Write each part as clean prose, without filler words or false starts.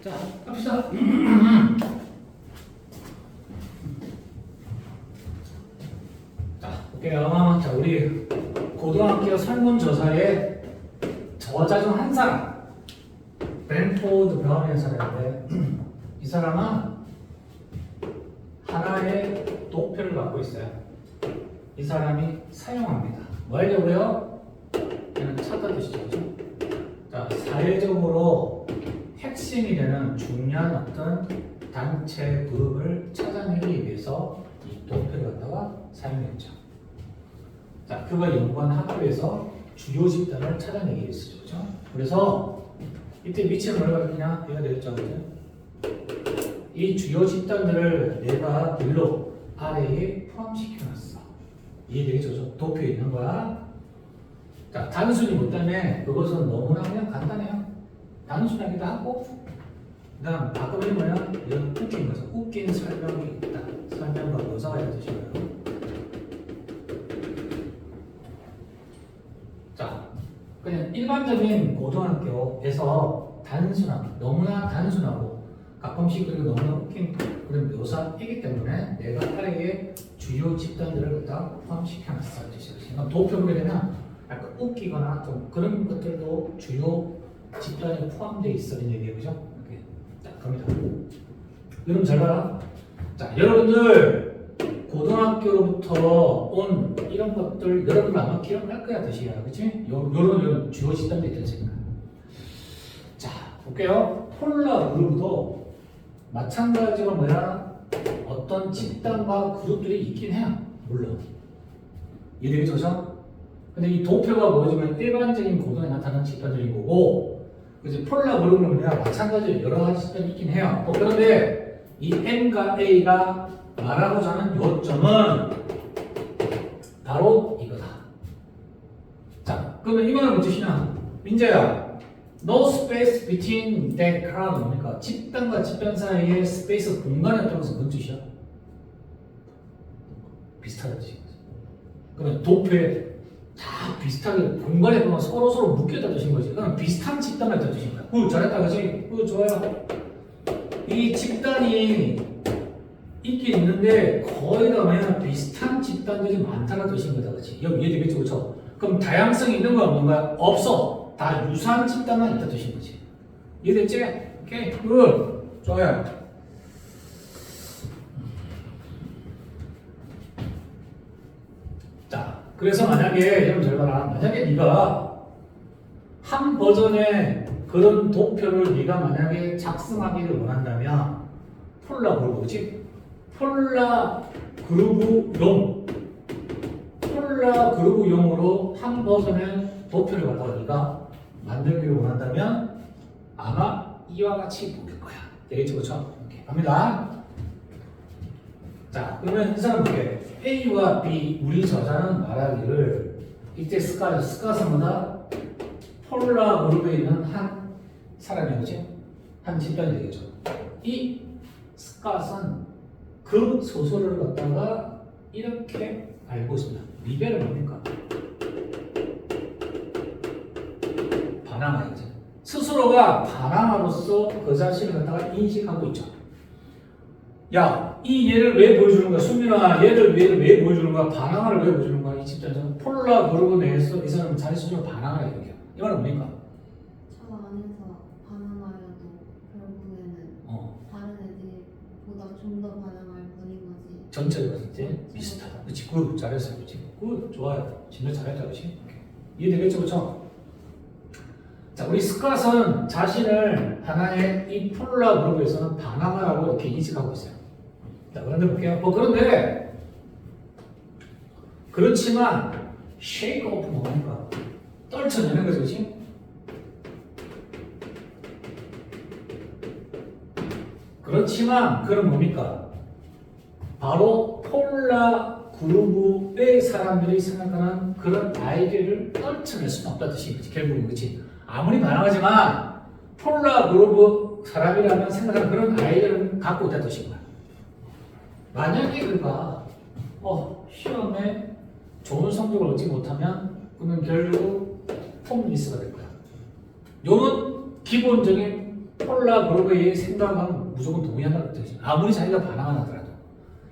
자, 갑시다. 자, 볼게요. 자, 우리 고등학교 설문조사에 저자 중 한 사람, 벤포드 브라운이라는 사람인데, 이 사람은 하나의 도표를 갖고 있어요. 이 사람이 사용합니다. 뭐 하려고요? 그냥 찾다 드시죠. 그죠? 자, 사회적으로 핵심이 되는 중요한 어떤 단체 그룹을 찾아내기 위해서 이 도표를 갖다가 사용했죠. 자, 그걸 연구한 학교에서 주요 집단을 찾아내기 위해서죠. 그죠? 그래서 이때 위치는 뭐라고 그냥 해야 되겠죠. 그죠? 이 주요 집단들을 내가 글로 아래에 포함시켜놨어. 이해되겠죠? 도표에 있는 거야. 자, 단순히 못 때문에 그것은 너무나 그냥 간단해요. 단순하기도 하고, 그 다음 바꿔버린 뭐야? 이런 웃긴 거죠. 웃긴 설명이 있다. 설명과 묘사가 있으시고요. 자, 그냥 일반적인 고등학교에서 단순한, 너무나 단순하고 가끔씩 그리고 너무나 웃긴 그런 묘사이기 때문에 내가 아래에 주요 집단들을 갖다 포함시켜놨어. 그러니까 도표 보게 되면 약간 웃기거나 좀 그런 것들도 주요 집단에 포함되어 있어. 이런 얘기예요. 그죠? 이렇게 딱 갑니다. 여러분 잘 봐라. 자, 여러분들 고등학교로부터 온 이런 것들 여러분 아마 기억날 거야. 뜻이야. 그치? 요런 주요 집단들이 있다는 생각. 자, 볼게요. 폴라 그룹도 마찬가지로 뭐야? 어떤 집단과 그룹들이 있긴 해요. 물론. 이해되겠죠? 근데 이 도표가 뭐지만 일반적인 고등에 나타나는 집단들인 거고, 그래서 폴라 그룹은 뭐냐? 마찬가지로 여러 가지 집단이 있긴 해요. 그런데 이 M과 A가 말하고자 하는 요점은 바로 이거다. 자, 그러면 이거는 무슨 뜻이냐? 민재야, no space between that crowd 뭡니까? 집단과 집단 사이에 스페이스 공간이 없다는 것은 무슨 뜻이야? 비슷하다는 뜻이야. 그러면 도표에 다 비슷하게 공간에 보면 서로 묶였다 뜻인 거지. 그럼 비슷한 집단을 있다 뜻인 거야. 잘했다, 그지? 좋아요. 이 집단이 있긴 있는데 거의 다 그냥 비슷한 집단들이 많다는 뜻인 거다, 그렇지? 여기 이해되겠죠, 그렇죠? 그럼 다양성이 있는 거야, 없는 거야? 없어. 다 유사한 집단만 있다 뜻인 거지. 이해됐지? 오케이, 굿, 좋아요. 자, 그래서 만약에 여러분 잘 봐라. 만약에 네가 한 버전의 그런 도표를 네가 만약에 작성하기를 원한다면 폴라 그룹이지? 폴라 그룹용으로 한 버전의 도표를 갖다가 네가 만들기를 원한다면 아마 이와 같이 보일 거야. 되겠죠, 그렇죠? 이렇게 갑니다. 자, 그러면 이 사람 볼게. A와 B, 우리 저자는 말하기를 이때 스카는 뭐다? 폴라 그룹에 있는 한 사람이었지? 한 집단이 되겠죠. 이 스카는 그 소설을 갖다가 이렇게 알고 있습니다. 리벨은 뭡니까? 반항아이죠. 스스로가 반항아로서 그 자신을 갖다가 인식하고 있죠. 야, 이 얘를 왜 보여주는 거야? 수민아, 얘를 왜 보여주는 거야? 반항아를 왜 보여주는 거야? 이 집단에서는 폴라 그룹 내에서 이 사람은 자기 스스로 반항을 해요. 이 말은 뭡니까? 저 안에서 반항하여도 결국에는 다른 애들보다 좀 더 반항할 뿐인 거지. 전체적으로 봤을 때 비슷하다. 그렇지, 굿, 잘했어, 그렇지, 굿, 좋아요, 진짜 잘했다, 그렇지. 이해되겠죠, 그렇죠? 자, 우리 스캇은 자신을 하나의 이 폴라 그룹에서는 반항하라고 이렇게 인식하고 있어요. 자, 그런데 볼게요. 그런데 그렇지만 쉐이크 오프 뭡니까? 떨쳐내는 거죠, 그렇지? 그렇지만 그건 뭡니까? 바로 폴라 그룹의 사람들이 생각하는 그런 아이디어를 떨쳐낼 수는 없다는 뜻이지. 결국은 그렇지. 아무리 반항하지만 폴라 그룹 사람이라면 생각하는 그런 아이디어를 갖고 있다는 뜻인 거야. 만약에 그가 시험에 좋은 성적을 얻지 못하면 그러면 결국 홈리스가 될 거야. 요런 기본적인 폴라 그룹의 생각은 무조건 동의한다는 뜻이죠. 아무리 자기가 반항 안 하더라도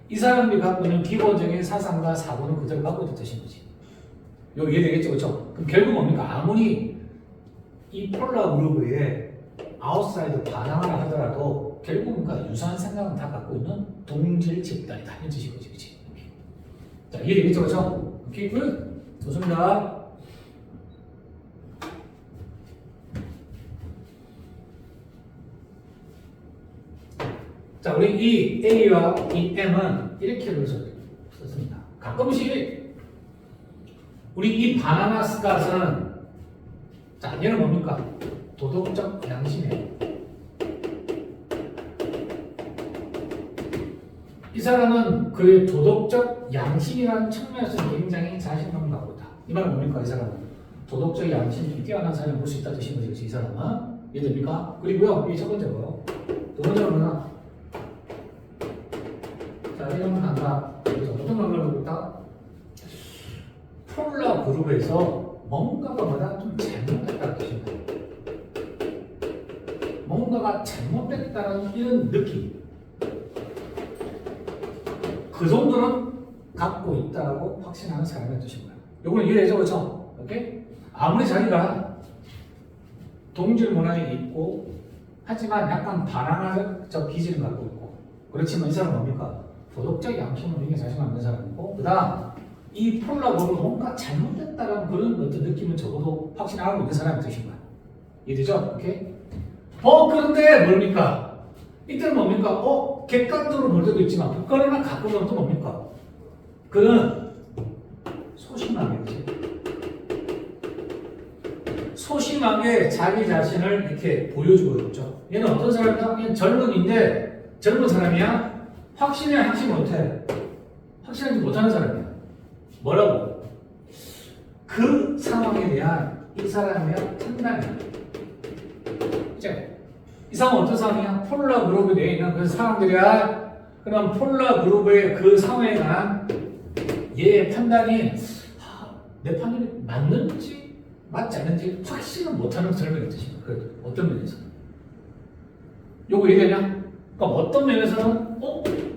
이 사람들이 갖고 있는 기본적인 사상과 사고는 그대로 갖고 있는 뜻인 거지. 이거 이해되겠죠? 그렇죠? 그럼 결국 뭡니까? 아무리 이 폴라 그룹의 아웃사이드 반항을 하더라도 결국 뭔가 유사한 생각은 다 갖고 있는 동질 집단이다. 이런 뜻인 거지. 그치? 자, 이해되겠죠? 그렇죠? 오케이, 굿. 좋습니다. 자, 우리 이 A와 이 M은 이렇게 썼습니다. 가끔씩 우리 이 바나나 스캇은 자, 얘는 뭡니까? 도덕적 양심이에요. 이 사람은 그의 도덕적 양심이라는 측면에서 굉장히 자신감을 갖고 있다. 이 말은 뭡니까? 이 사람은 도덕적 양심이 뛰어난 사람을 볼 수 있다는 뜻인 거지. 이 사람은 이해됩니까? 그리고요, 이 첫 번째고요. 두 번째는 뭐냐? 자, 이런 간다. 그래서 어떤 걸 보고 있다? 폴라 그룹에서 뭔가가 뭐다 좀 잘못됐다는 뜻입니다. 뭔가가 잘못됐다는 이런 느낌. 그 정도는 갖고 있다고 확신하는 사람의 뜻입니다. 요거는 이해되죠? 그렇죠? 오케이? 아무리 자기가 동질 문화에 있고 하지만 약간 반항적 기질을 갖고 있고 그렇지만 이 사람은 뭡니까? 도덕적 양심을 굉장히 자신감 있는 사람이고 그 다음 이 폴라보를 뭔가 잘못됐다는 그런 어떤 느낌은 적어도 확신하고 있는 사람의 뜻인 거야. 이해되죠? 오케이? 그런데 뭡니까? 이때는 뭡니까? 객관적으로 볼 때도 있지만 객관이나 갖고 보면 또 뭡니까? 그는 소심하게 소심하게 자기 자신을 이렇게 보여주고 있죠. 얘는 어떤 사람이야? 얘는 젊은인데 젊은 사람이야? 확신해 확신 못해. 확신하지 못하는 사람이야. 뭐라고? 그 상황에 대한 이 사람의 판단이야. 이제 이 상황은 어떤 상황이야? 폴라 그룹에 내에 있는 그 사람들이야. 그럼 폴라 그룹의 그 상황에 관한 얘의 판단이 내 판단이 맞는지 맞지 않는지 확신을 못하는 설명의 뜻입니다. 그 어떤 면에서? 요거 이해되냐? 그러니까 어떤 면에서는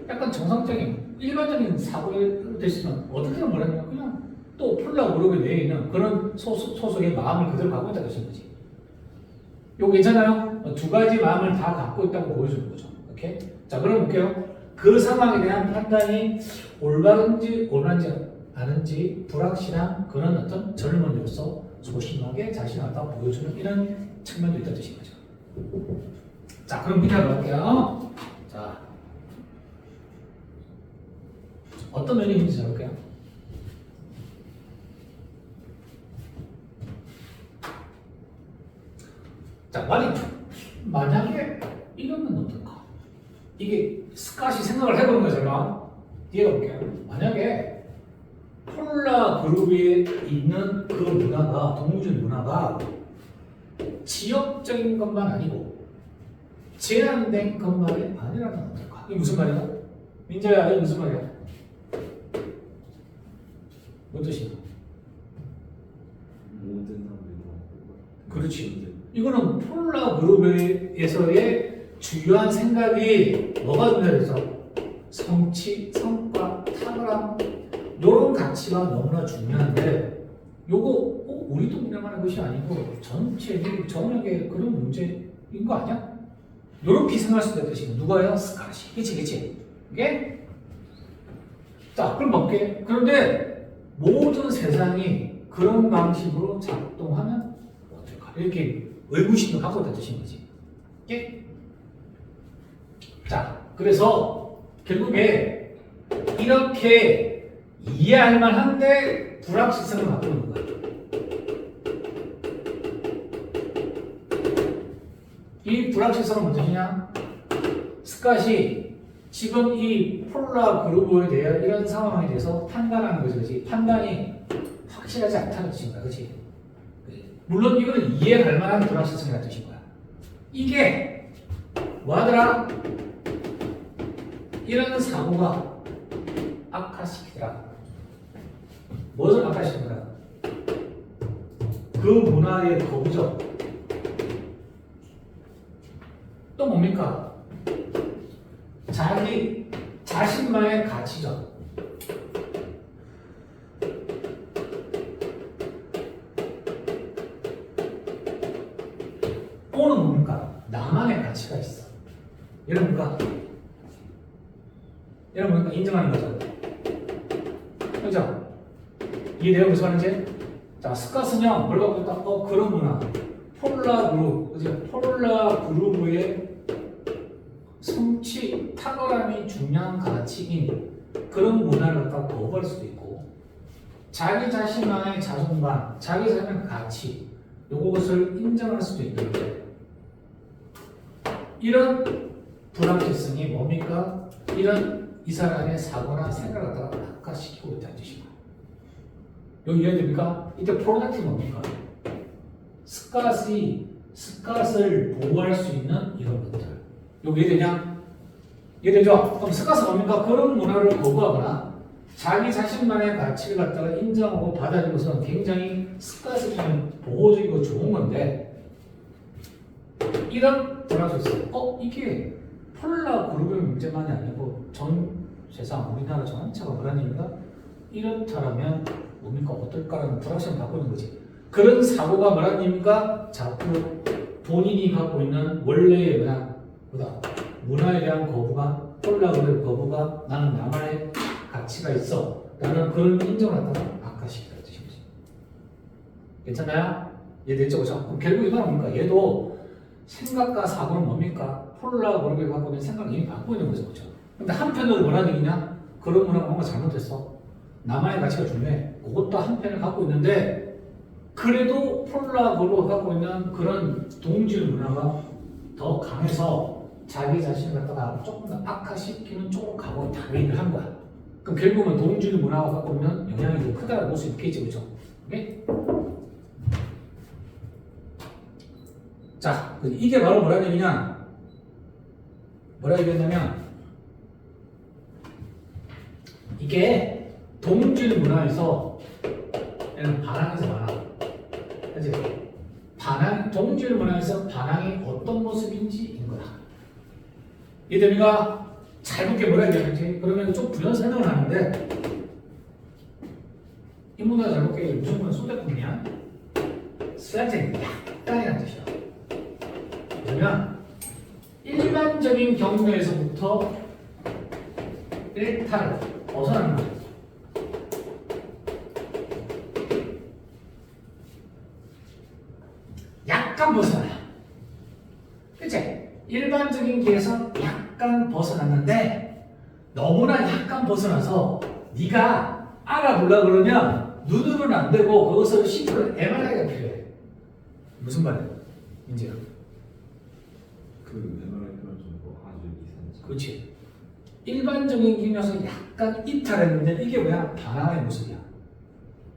약간 정상적인 일반적인 사고를 대시면 어떻게든 뭐라냐 그냥 또 폴라 그룹에 내에 있는 그런 소속의 마음을 그대로 갖고 있다는 뜻인 거지. 요거 괜찮아요? 두 가지 마음을 다 갖고 있다고 보여주는 거죠. 오케이? 자, 그럼 볼게요. 그 상황에 대한 판단이 올바른지 옳은지 않은지 불확실한 그런 어떤 젊은이로서 소심하게 자신을 갖다 보여주는 이런 측면도 있다는 뜻인 거죠. 자, 그럼 문제 볼게요. 자, 어떤 면이 있는지 볼게요. 자, 만약에 이러면 어떨까? 이게 스캇이 생각을 해보는 거잖아. 이해가 볼게요. 만약에 폴라 그룹에 있는 그 문화가, 동물적 문화가 지역적인 것만 아니고 제한된 것만이 아니라면 어떨까? 이게 무슨 말이야? 민재야, 이게 무슨 말이야? 뭔 뜻이야? 모든 사람들이 그렇지. 이거는 폴라 그룹에서의 주요한 생각이 뭐가 중요해서 성취, 성과, 탁월함 이런 가치가 너무나 중요한데 요거 우리 동네만의 것이 아니고 전체 전역의 그런 문제인 거 아니야? 요렇게 생각할 수도 있듯이 누가요? 스캇이. 그치? 이게? 자, 그럼 볼게. 그런데 모든 세상이 그런 방식으로 작동하면 어떨까? 이렇게 의구심을 갖고 있다는 뜻인 거지. 오케이? 자, 그래서 결국에 이렇게 이해할 만한데 불확실성을 갖고 있는 거야. 이 불확실성은 무엇이냐? 스캇이 지금 이 폴라 그룹에 대한 이런 상황에 대해서 판단하는 거지, 그렇지? 판단이 확실하지 않다는 뜻인 거야, 그렇지? 물론 이거는 이해할 만한 불확실성이라는 뜻인 거야. 이게 뭐하더라? 이런 사고가 악화시키더라. 무엇을 악화시키더라? 그 문화의 거부적, 또 뭡니까? 자기 자신만의 가치죠. 또는 뭡니까? 나만의 가치가 있어. 이런 뭡니까? 이런 뭡니까? 인정하는 거죠. 그죠? 이해돼요? 무슨 말인지? 자, 스카스냐? 뭘 갖고 있다? 그런 문화. 폴라 그룹, 그죠? 폴라 그룹의 성취, 탁월함이 중요한 가치인 그런 문화를 갖다 거부할 수도 있고, 자기 자신만의 자존감, 자기 자신의 가치, 요것을 인정할 수도 있는데, 이런 불확실성이 뭡니까? 이런 이 사람의 사고나 생각을 갖다가 악화시키고 있다는 뜻입니다. 여기 이해됩니까? 이때 프로덕트는 뭡니까? 스캇을 보호할 수 있는 이런 것들. 여기 이해되냐? 이해되죠? 그럼 스캇은 뭡니까? 그런 문화를 거부하거나 자기 자신만의 가치를 갖다가 인정하고 받아들이는 것은 굉장히 스캇에 보면 보호적이고 좋은 건데, 이런 불확실성. 이게 폴라 그룹의 문제만이 아니고 전 세상 우리나라 전체가 뭐라는 얘기인가? 이렇다라면 뭡니까? 어떨까라는 불확실성을 갖고 있는 거지. 그런 사고가 뭐라는 얘기입니까? 자꾸 본인이 갖고 있는 원래의 문화에 대한 거부감, 폴라 그룹의 거부감, 나는 나만의 가치가 있어 라는 그런 인정을 갖다가 악화시키는 뜻이지. 괜찮나요? 이해됐죠? 그렇죠? 그럼 결국 이건 뭡니까? 얘도 생각과 사고는 뭡니까? 폴라 그룹에 갖고 있는 생각을 이미 갖고 있는 거죠. 그렇죠? 근데 한편으로 뭐라는 얘기냐? 그런 문화가 뭔가 잘못됐어. 나만의 가치가 중요해. 그것도 한편을 갖고 있는데, 그래도 폴라 그룹이 갖고 있는 그런 동질 문화가 더 강해서 자기 자신을 갖다가 조금 더 악화시키는 쪽으로 가고 있다. 얘기를 한 거야. 그럼 결국은 동질 문화가 갖고 있는 영향이 더 크다고 볼 수 있겠지. 그렇죠? 오케이? 자, 이게 바로 뭐라는 얘기냐? 뭐라 얘기했냐면, 이게 동질 문화에서 얘는 반항에서 반항. 그치? 동질 문화에서 반항이 어떤 모습인지인 거야. 이해됩니까? 잘 볼게 뭐라 얘기하는지. 그러면 좀 부연 설명을 하는데, 이 문화 잘 볼게. 무슨 건 소대품이야? 슬라이팅 약간이라는 뜻이야. 그러면 일반적인 경로에서부터 일탈을 벗어나는 거예요. 약간 벗어나요. 그치? 일반적인 길에서 약간 벗어났는데 너무나 약간 벗어나서 네가 알아보려고 그러면 눈으로는 안 되고 그것을 시도를 MRI가 필요해. 무슨 말이야? 민재야. 그 MRI 표현 정도 아주 이상하지. 그렇지. 일반적인 기능에서 약간 이탈했는데 이게 뭐야? 반항의 모습이야.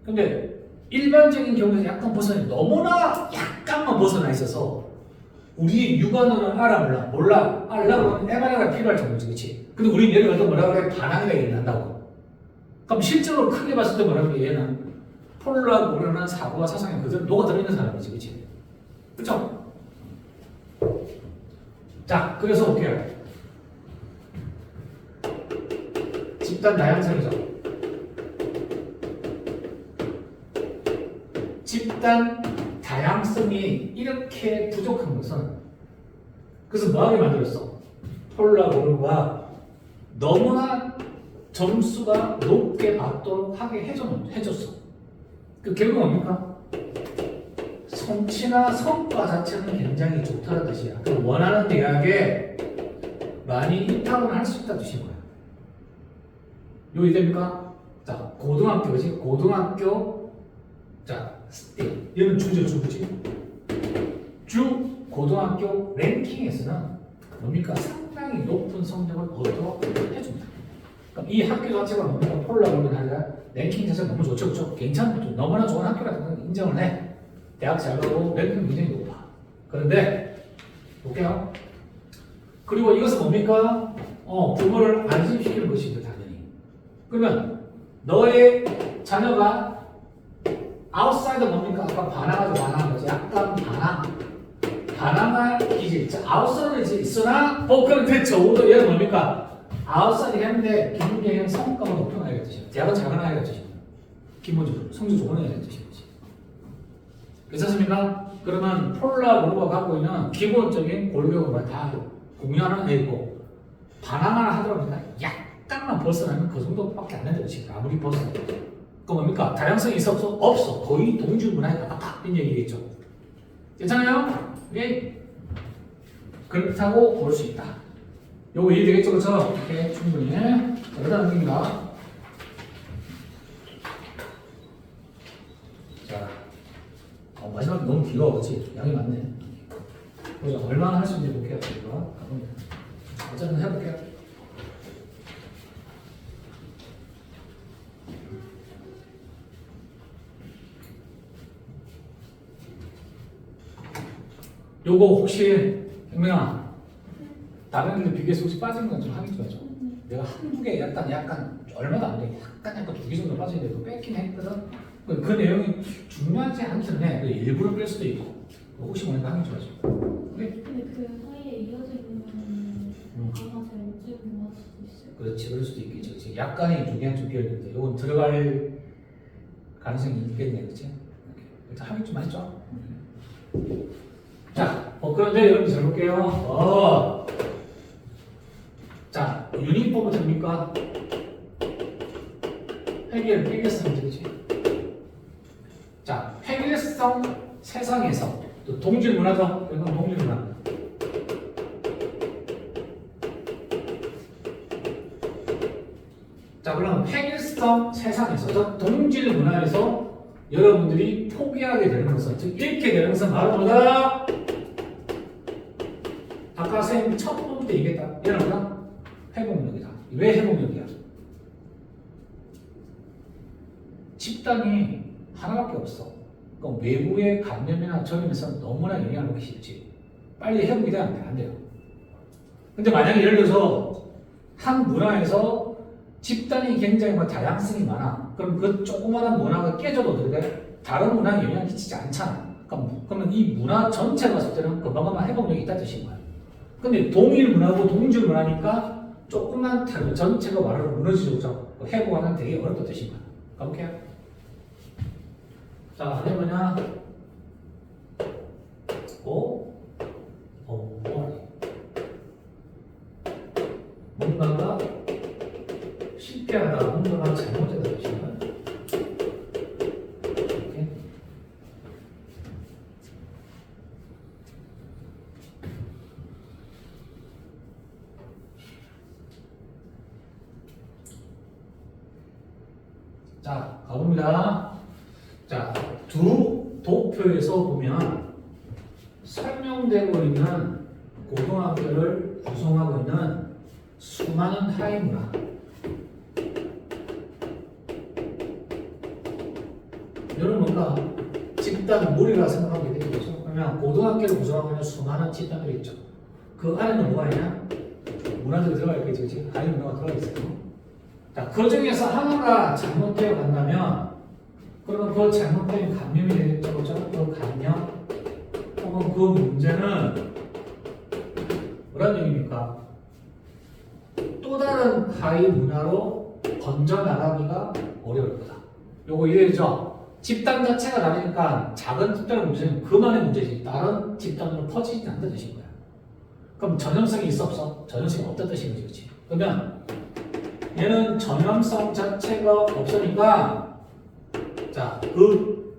근데 일반적인 경우에서 약간 벗어나 너무나 약간만 벗어나 있어서 우리 육안으로는 몰라. 알려면 MRI가 필요할 정도지, 그렇지? 근데 우리 예를 들어서 뭐라 그래? 반항이라 얘기한다고. 그럼 실제로 크게 봤을 때 뭐라 그래? 얘는 폴라고 그러는 사고와 사상에 그대로 녹아들어있는 사람이지, 그렇지? 그렇죠? 자, 그래서 볼게요. 집단 다양성이죠. 집단 다양성이 이렇게 부족한 것은 그래서 뭐하게 만들었어? 폴라 그룹과 너무나 점수가 높게 받도록 하게 해줬어. 그 결국 뭡니까? 성취나 성과 자체는 굉장히 좋다는 뜻이야. 그 원하는 대학에 많이 입학을 할 수 있다는 뜻인 거야. 이거 이해됩니까? 자, 고등학교지. 고등학교. 자, 얘는 주죠, 주지. 고등학교 랭킹에서는 뭡니까? 상당히 높은 성적을 얻도록 해줍니다. 그럼 이 학교 자체가 뭡니까? 폴라그룹은 하자 랭킹 자체가 너무 좋죠, 그렇죠? 괜찮고 너무나 좋은 학교라는 걸 인정을 해. 대학 잘 가고 랭킹 굉장히 높아. 그런데 볼게요. 그리고 이것은 뭡니까? 부모를 안심시키는 것이죠, 당연히. 그러면 너의 자녀가 아웃사이더 뭡니까? 아까 반항하죠, 반항한 거지. 약간 반항. 반항할 기질. 자, 아웃사이드는 있으나 그런데 적어도 얘는 뭡니까? 아웃사이드 했는데 기본적인 성과가 높은 아이가 뜻이야. 대학은 작은 아이가 뜻이야. 기본적으로 성적 좋은 아이가 뜻이지. 괜찮습니까? 그러면 폴라 모르가 갖고 있는 기본적인 골격을 다 공유하는 애고 반항하나 하더라도 약간만 벗어나면 그 정도밖에 안 된다고 지금 아무리 벗어나도. 그 뭡니까? 다양성이 있어 없어? 없어. 거의 동질문화에 가깝다. 이런 얘기겠죠. 괜찮아요? 예. 그렇다고 볼 수 있다. 요거 이해되겠죠? 그렇죠? 이렇게 충분히. 자, 그 다음 얘기입니다. 자, 마지막에 너무 길어. 그렇지? 양이 많네. 그래서 얼마나 할 수 있는지 볼게요. 이거. 어쨌든 해볼게요. 요거 혹시 경민아 다른 애들 비교해서 혹시 빠진 건 좀 하기 좋아져. 내가 한두 개 약간 얼마도 안 돼. 약간 두 개 정도 빠지는데 그거 뺐긴 했거든. 그 내용이 중요하지 않기는 해. 일부러 뺄 수도 있고. 혹시 모르니까 하기 좋아져. 그래? 근데 그 사이에 이어져 있는 아마 잘못 찍은 것 수도 있어요. 그렇지, 그럴 수도 있겠지. 그치? 약간의 중요한 좀 비어있는데 이건 들어갈 가능성이 있겠네, 그렇지? 일단 하기 좀 하죠. 자, 그런데 여러분들 잘 볼게요. 자, 유니폼은 됩니까? 회계성 되지. 자, 회계성 세상에서 또 동질 문화죠. 이건 동질 문화. 자, 그럼 회계성 세상에서 동질 문화에서 여러분들이 포기하게 되는 것은 즉 잃게 되는 것은 바로 뭐다? 아까 선생님 첫 번째 얘기했다. 얘는 뭐다? 회복력이다. 왜 회복력이야? 집단이 하나밖에 없어. 그러니까 외부의 감염이나 전염에서 너무나 영향을 받기 쉽지. 빨리 회복이 돼야 안 돼요. 근데 만약에 예를 들어서 한 문화에서 집단이 굉장히 다양성이 많아. 그럼 그 조그마한 문화가 깨져도 그래? 다른 문화에 영향을 끼치지 않잖아. 그러면 이 문화 전체가 봤을 때는 그만큼만 회복력이 있다는 뜻인 거야. 근데 동일 문화고 동질 문화니까 조금만 다른 전체가 말하러 무너지죠. 회복하는 되게 어렵다는 뜻인 거야. 가볼게요. 자, 이게 뭐냐? 뭔가가 실패하다, 뭔가가 잘못되다 뜻인 거야. 이렇게. 자, 가봅니다. 자, 두 도표에서 보면 설명되고 있는 고등학교를 구성하고 있는 수많은 하이문화. 이런 뭔가 집단 무리라 생각하게 되겠죠. 그러면 고등학교를 구성하고 있는 수많은 집단들이 있죠. 그 안에는 뭐가 있냐? 문화들이 들어가 있겠죠. 지금 하이문화가 들어가 있어요. 자, 그 중에서 하나가 잘못되어 간다면 그러면 그 잘못된 감염이 되겠죠. 그렇죠? 그 감염 혹은 그 문제는 뭐란 얘기입니까? 또 다른 하위 문화로 번져나가기가 어려울 거다. 요거 이해되죠? 집단 자체가 다르니까 작은 집단의 문제는 그만의 문제지 다른 집단으로 퍼지지 않는 뜻인 거야. 그럼 전염성이 있어 없어? 전염성이 없다는 뜻인 거지. 그렇지? 그러면 얘는 전염성 자체가 없으니까 자, 그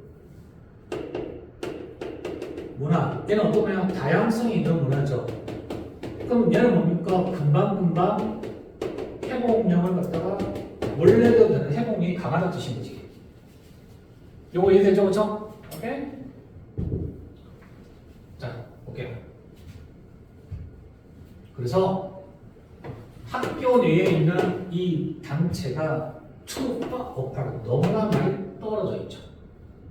문화 얘는 어떤 거냐? 다양성이 있는 문화죠. 그럼 얘는 뭡니까? 금방금방 회복력을 갖다가 원래도 되는 회복력이 강하다는 뜻인 거지. 요거 이해되죠? 그렇죠? 오케이? 자, 볼게요. 그래서 학교 내에 있는 이 단체가 투파 오파로 너무나 많이 떨어져 있죠.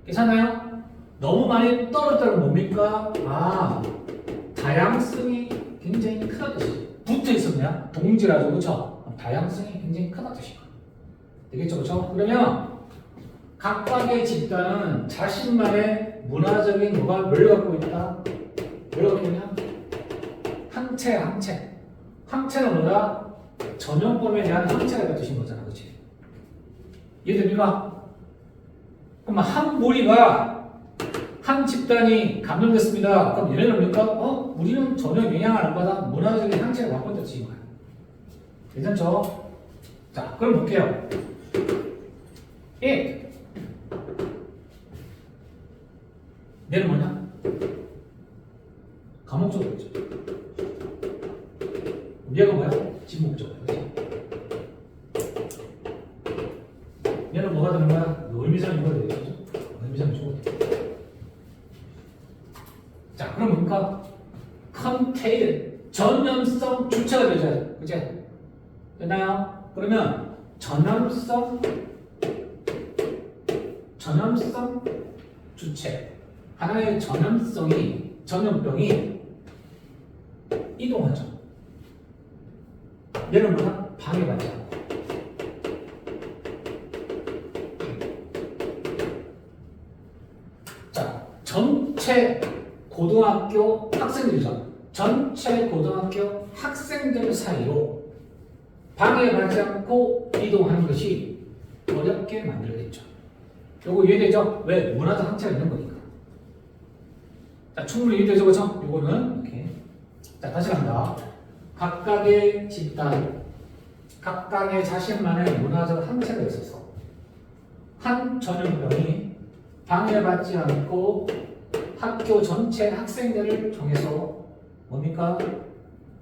괜찮아요? 너무 많이 떨어졌다는 뭡니까? 다양성이 굉장히 크다 뜻이죠. 붙어 있었냐? 동질하죠, 그렇죠? 다양성이 굉장히 크다 뜻이고. 되겠죠, 그렇죠? 그러면 각각의 집단은 자신만의 문화적인 뭐를 갖고 있다? 뭐라고 했냐? 항체. 항체는 뭐다? 전염범에 대한 항체가 뜻인 거잖아, 그렇지? 이해됩니까? 그럼 한 무리가 한 집단이 감염됐습니다. 그럼 얘네는 뭡니까? 우리는 전혀 영향을 안 받아 문화적인 항체를 갖고 있다 지금 거야. 괜찮죠? 자, 그럼 볼게요. 얘는 뭐냐? 감목적이죠. 얘가 뭐야? 진목적. 얘는 뭐가 되는 거야? 의미상이 뭐가 되겠죠? 의미상이 죽어야 돼. 자, 그럼 뭡니까? 컨테인, 전염성 주체가 되죠. 그치? 됐나요? 그러면 전염성 주체. 하나의 전염병이 이동하죠. 얘는 뭐야? 방해받지 않고. 자, 전체 고등학교 학생들이죠. 전체 고등학교 학생들 사이로 방해받지 않고 이동하는 것이 어렵게 만들겠죠. 요거 이해되죠? 왜? 문화적 항체가 있는 거니까. 자, 충분히 이해되죠? 그렇죠? 요거는 이렇게. 자, 다시 간다. 각각의 집단, 각각의 자신만의 문화적 항체가 있어서 한 전염병이 방해받지 않고 학교 전체 학생들을 통해서 뭡니까?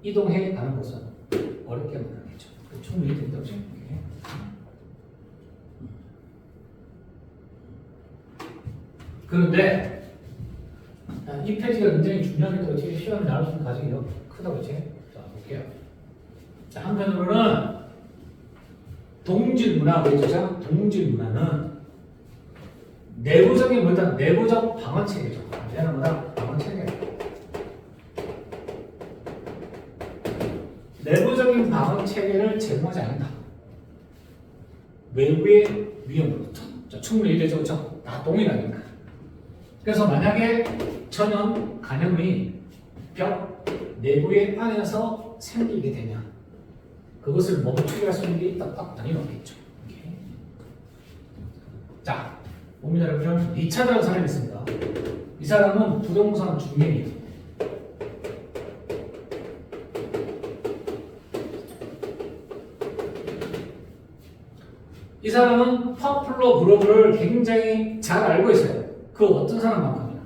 이동해 가는 것은 어렵게 만들겠죠. 충분히 이해된다고 생각해요. 그런데 이 페이지가 굉장히 중요하게 또 어떻게 시험에 나올 수 있는 가정이 크다고 그치? 자, 볼게요. 자, 한편으로는 동질 문화, 뭐죠? 동질 문화는 내부적인 뭐다? 내부적 방어 체계죠. 얘는 뭐다? 방어 체계. 내부적인 방어 체계를 제공하지 않는다. 외부의 위험으로부터. 자, 충분히 이해되죠, 그렇죠? 다 동일하니까. 그래서 만약에 전염 감염이 벽 내부의 안에서 생기게 되면 그것을 멈추게 할 수 있는 게 있다, 딱 당연히 없겠죠. 이렇게. 자, 봅니다, 여러분. 리차드라는 사람이 있습니다. 이 사람은 부동산 중개인이에요. 이 사람은 퍼플러 그룹을 굉장히 잘 알고 있어요. 그 어떤 사람만큼이나.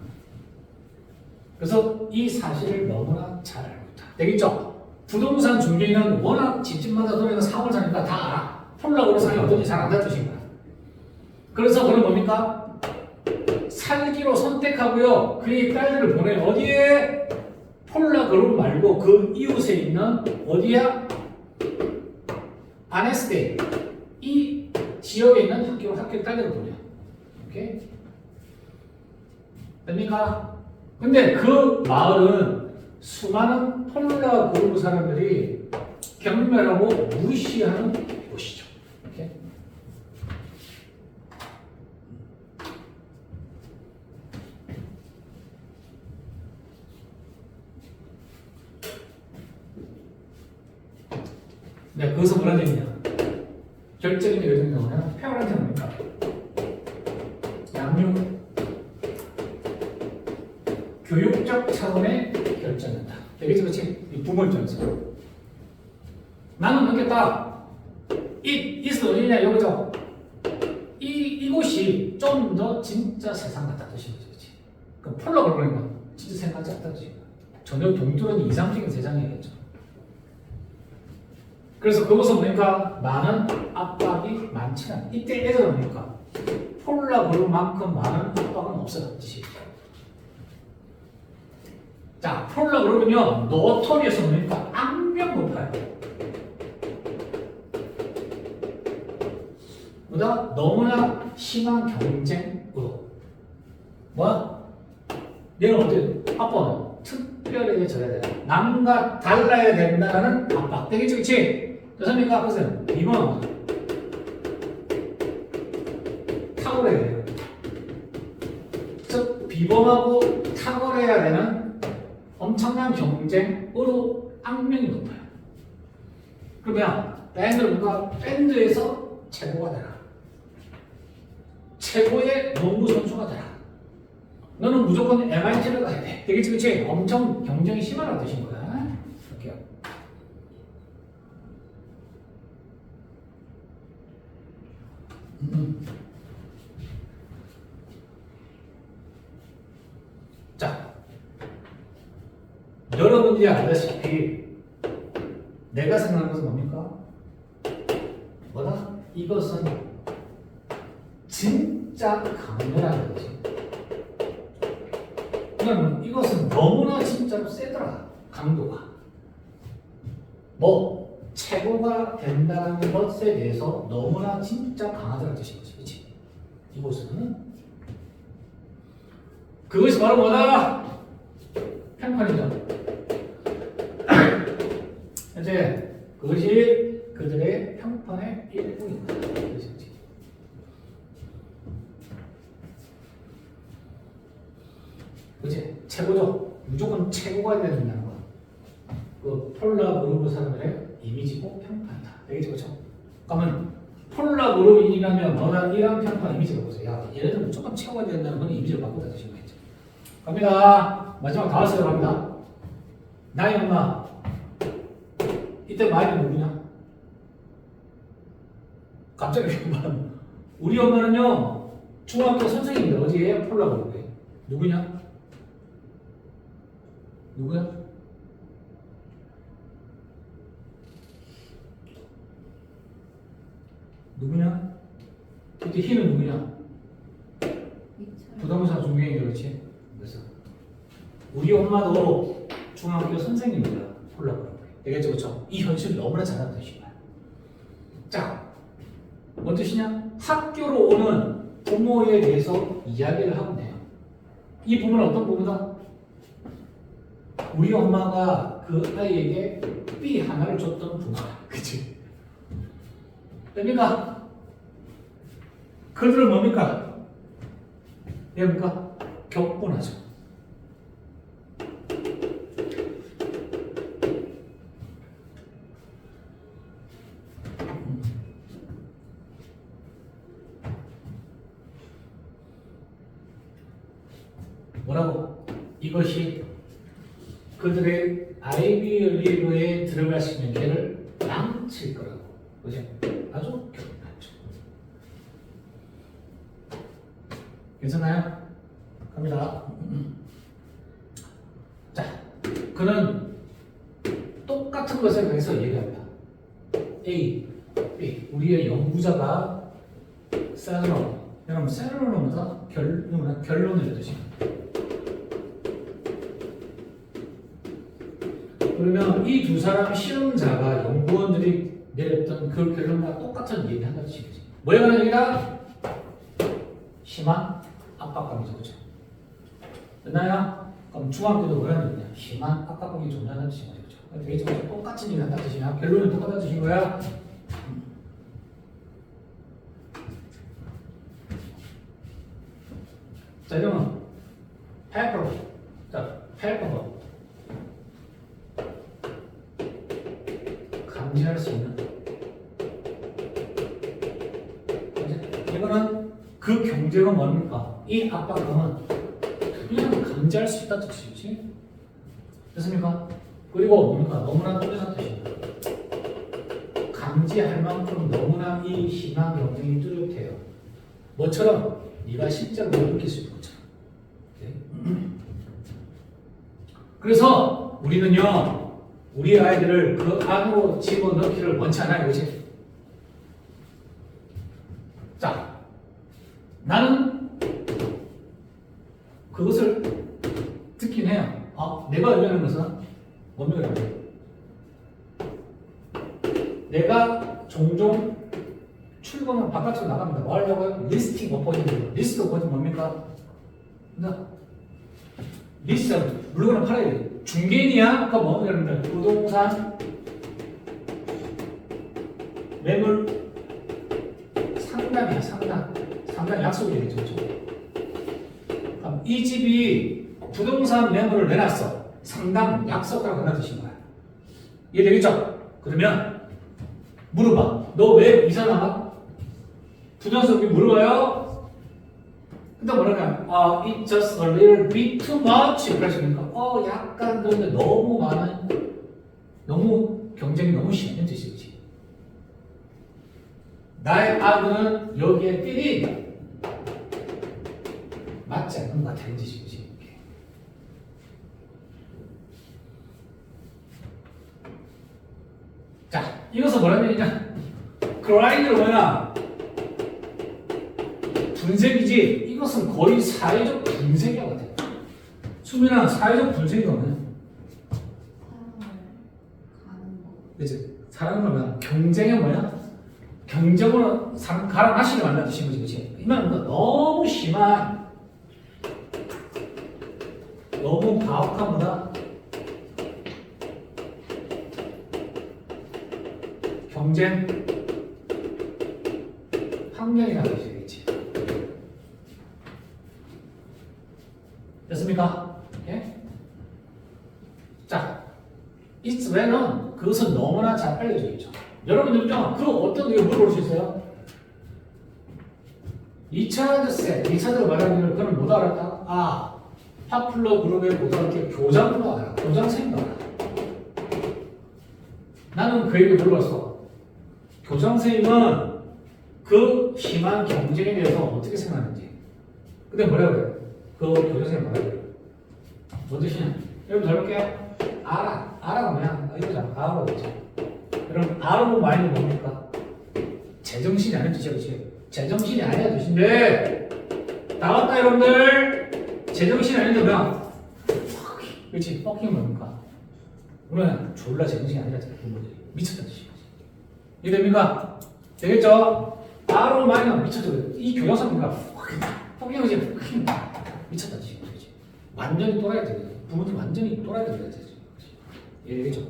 그래서 이 사실을 너무나 잘 알고 있다. 되겠죠? 부동산 중개인은 워낙 집집마다 돌아다니는 사업을 사니까 다 알아. 폴라 그룹 사람이 어떤지 잘 안다는 뜻인 거야. 그래서 그는 뭡니까? 살기로 선택하고요. 그의 딸들을 보내요. 어디에? 폴라 그룹 말고 그 이웃에 있는 어디야? 아네스테. 이 지역에 있는 학교 딸들을 보내요. 오케이? 됩니까? 근데 그 마을은 수많은 폴라 그룹 사람들이 경멸하고 무시하는 곳이죠. 오케이? 네, 그것은 뭐라 되느냐? 결정이 예를 들면 뭐냐? 페어런트는 뭡니까? 양육, 교육적 차원의 결정이다. 되겠지, 그렇지? 이 부모 입장에서 나는 느꼈다. 이것은 어디냐, 여기죠? 이곳이 좀 더 진짜 세상 같다 뜻인 거지, 그렇지? 그 폴라 그러니까 진짜 세상 같지 않다 뜻인 거야. 전혀 동떨어진 이상적인 세상이겠죠. 그래서 그것은 뭡니까? 많은 압박이 많지 않아. 이때 애들은 뭡니까? 폴라 그룹만큼 많은 압박은 없어요. 뜻이죠. 자, 폴라 그룹은요, 노토리에서 뭡니까? 악명 높아요. 보다 너무나 심한 경쟁으로. 뭐야? 얘는 어때? 아빠는 특별하게 져야 돼. 남과 달라야 된다는 압박. 되겠죠, 그치? 됐습니까? 보세요. 2번. 탁월해야 돼요. 즉, 비범하고 탁월해야 되는 엄청난 경쟁으로 악명이 높아요. 그러면 밴드는 뭔가 밴드에서 최고가 되라. 최고의 농구 선수가 되라. 너는 무조건 MIT를 가야 돼. 되겠지, 그치? 엄청 경쟁이 심하다는 뜻인 거야. 이렇게요. 자, 여러분들이 알다시피 내가 생각하는 것은 뭡니까? 뭐다? 이것은 진짜 강렬한 거지. 그러면 이것은 너무나 진짜로 세더라. 강도가. 뭐 최고가 된다는 것에 대해서 너무나 진짜 강하다는 뜻인 거지. 그치? 이곳은 그것이 바로 뭐다? 평판이죠. 현재 그것이 그들의 평판의 일부입니다. 그치? 최고죠. 무조건 최고가 돼야 된다는 거야. 그 폴라 그룹 사람들의 이미지고 평판이다. 되겠죠, 그렇죠? 그러면 폴라 그룹이라면 너는 이런 평판 이미지를 보세요. 야, 얘네들 무조건 최고가 된다는 건 이미지를 바꾸다 드시는 거겠죠. 갑니다. 마지막 다 왔어요. 갑니다. 나이 엄마. 이때 마이는 누구냐? 갑자기 말하면 우리 엄마는요 중학교 선생님인데 어디에 폴라 그룹에 누구냐? 누구야? 누구냐? 이때 희는 누구냐? 부동산 중개인 그렇지? 그래서 우리 엄마도 중학교 선생님이다. 폴라그룹. 되겠죠, 그렇죠? 이 현실을 너무나 잘 알고 계신 거야. 자, 뭔 뜻이냐? 학교로 오는 부모에 대해서 이야기를 하면 돼요. 이 부모는 어떤 부모다? 우리 엄마가 그 아이에게 삐 하나를 줬던 부모야. 그치? 됩니까? 그들은 뭡니까? 뭡니까? 격분하죠. 뭐라고? 이것이 그들의 아이비 리그에 들어갈 수 있는 기회를 망칠 거라고. 그죠? 아주 격분하죠. 괜찮나요? 갑니다. 자, 그는 똑같은 것에 대해서 얘기합니다. A, B. 우리의 연구자가 셀러. 여러분, 셀러는 뭐다? 결론을 내듯이. 그러면 이 두 사람 실험자가 연구원들이 내렸던 그 결론과 똑같은 얘기를 한다는 뜻이지. 뭐에 관한 얘기다? 심한 압박감이죠, 그렇죠? 됐나요? 그럼 중학교도 뭐라는 얘기냐? 심한 압박감이 존재하는 뜻인 거죠, 그렇죠? 되겠죠? 똑같은 얘기를 한다는 뜻이냐? 결론은 똑같은 뜻인 거야. 자, 이러면 헬퍼. 자, 헬퍼. 감지할 수 있는. 이거는 그 경제가 뭡니까? 이 압박감은 그냥 감지할 수 있다는 뜻이지. 됐습니까? 그리고 뭡니까? 너무나 뚜렷한 뜻입니다. 감지할 만큼 너무나 이 심한 경쟁이 뚜렷해요. 뭐처럼? 네가 실제로 느낄 수 있는 것처럼. 그래서 우리는요, 우리 아이들을 그 안으로 집어넣기를 원치 않아요, 그렇지? 자, 나는 그것을 듣긴 해요. 내가 의뢰하는 것은 뭡니까? 내가 종종 출근을 바깥으로 나갑니다. 뭐 하려고요? 리스팅 오퍼닝. 리스트 오퍼닝 뭡니까? 리스트 물건을 팔아야 돼. 중개인이야? 그거 뭐? 여러분들 부동산 매물 상담이야. 상담 약속이 되겠죠. 그럼 이 집이 부동산 매물을 내놨어. 상담, 약속하라 그런 뜻인 거야. 이해되겠죠? 그러면 물어봐. 너 왜 이사 나가? 부정석이 물어봐요. 근데 뭐라냐? It's just a little bit too much. 그러시니까 약간 그런데 너무 많은, 너무 경쟁이 너무 심한 뜻이지. 나의 아들은 여기에 필이 맞지 않는 것 같다는 뜻이지. 자, 이것은 뭐라는 얘기냐? 그라인드는 뭐냐? 분색이지. 이것은 거의 사회적 분색이야 같아. 수민아, 사회적 분색이 뭐냐? 사람을 가는 거. 그치? 사람은 뭐야? 경쟁이 뭐야? 경쟁으로 사람 가라마시게 만드는 뜻인 거지, 그치? 이 말은 뭐 너무 심한, 너무 가혹한 거다. 경쟁 환경이라고 해야겠지. 됐습니까? 예? 자, it's when은 그것은 너무나 잘 알려져 있죠. 여러분들 좀 그 어떤 게 물어볼 수 있어요? 2차 세 2차들 말하기를 그는 못 알았다. 파플러 그룹의 고등학교 교장도 알아. 교장선생님도 알아. 나는 그에게 물어봤어. 교장선생님은 그 심한 경쟁에 대해서 어떻게 생각하는지. 근데 뭐라 그래? 그 교장선생님 뭐라 그래? 뭔 뜻이냐? 여러분 잘 볼게요. 알아가 뭐야? 이거잖아. 알아가 있지. 그럼 알아보고 많이 뭡니까? 제정신이 아닌 뜻이야, 그치? 제정신이 아니야 뜻인데 나왔다 여러분들. 제정신이 아닌데 뭐야? 그치? 뻑킹 뭡니까? 우리는 졸라 제정신이 아니라 부모들이 미쳤다는 뜻인 거지. 이해됩니까? 되겠죠? 바로 많이 미쳤죠. 이 교장선생님과 뻑킹이지 미쳤다는 뜻인 거지. 완전히 또라이 되지. 부모들 완전히 또라이 되지. 이해되겠죠?